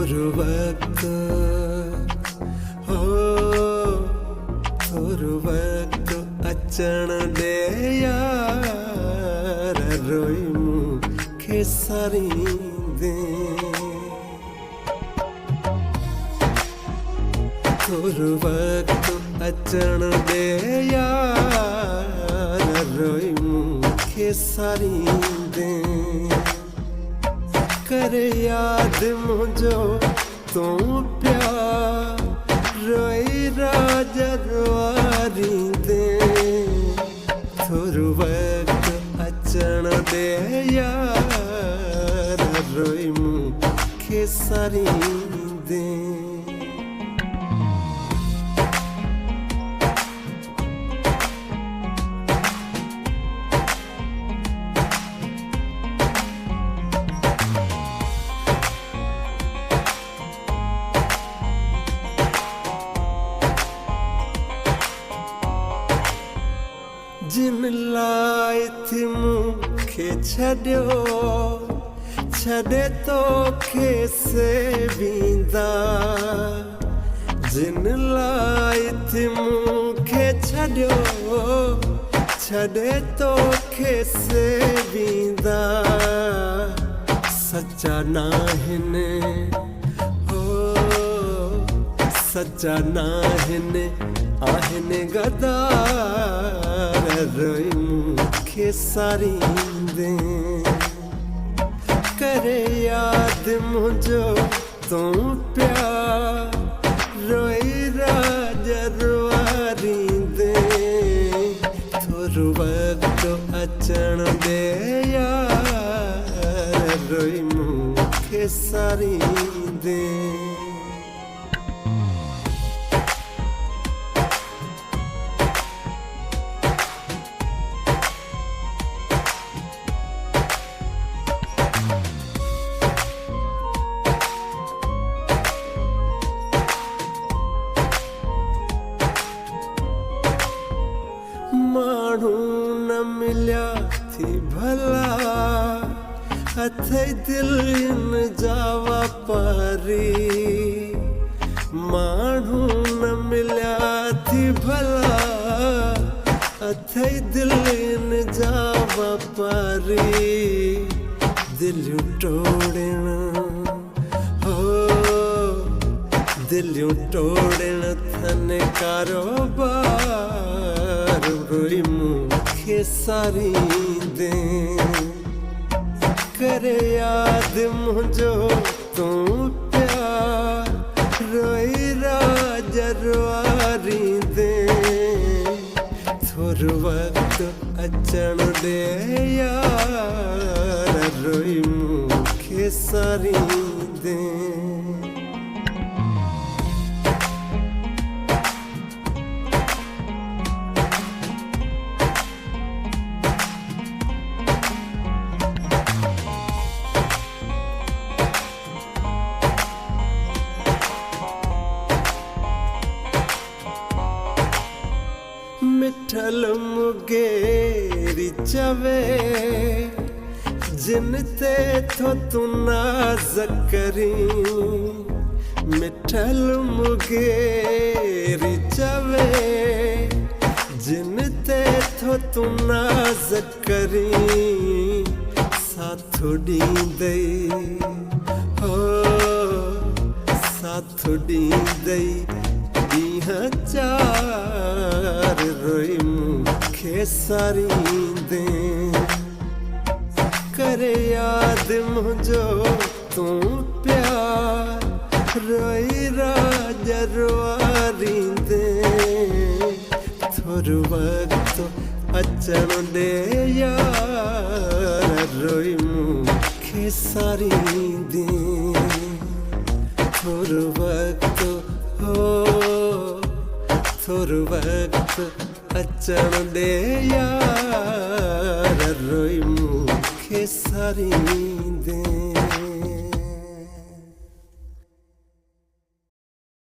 थोरो वक्त हो थोरो वक्त अचण दे यार रोई मूंखे सारींदे थोरो वक्त अचण दे यार रोई मूंखे सारींदे करे याद मुझो तू प्यार रोई राज रुआरींदे थोरो वक्त अचण दे यार रोई मूंखे सारींदे जिन लाइ थी मूंखे छॾियो छॾे तोखे सेवींदा जिन लाइ थी मूंखे छॾियो छॾे तोखे सेवींदा सच्चा नाहिनि हो सच्चा नाहिनि आहिनि गदार रोई मूंखे सारींदे करे याद मुझो तू प्यार रोई राज रुआरींदे थोरो वक्त अचण दे यार रोई मूंखे सारींदे माण्हू न मिलिया थी भला अथई दिलनि जा वापारी माण्हू न मिलिया थी भला अथई दिलनि जा वापारी दिलियूं टोड़ण हो दिलियूं टोड़ण थन कारोबार रोई मूंखे सारींदे करे याद मुझो तू प्यार रोई राज रुआरींदे थोरो वक्त अचण दे यार रोई मूंखे सारींदे मिठल मुगेरी चवे जिन ते थो तू नाज़ करी मिठल मुगेरी चवे जिन ते थो तू नाज़ करी साथ ॾींदई हो साथ ॾींदई ॾींहं चार रोई मूंखे सारींदे करे याद मुझो तू प्यार रोई राज रुआरींदे थोरो वक्त अचण दे यार रोई मूंखे सारींदे थोरो वक्त हो थोरो वक्त अचण दे यार रोई मूंखे सारींदे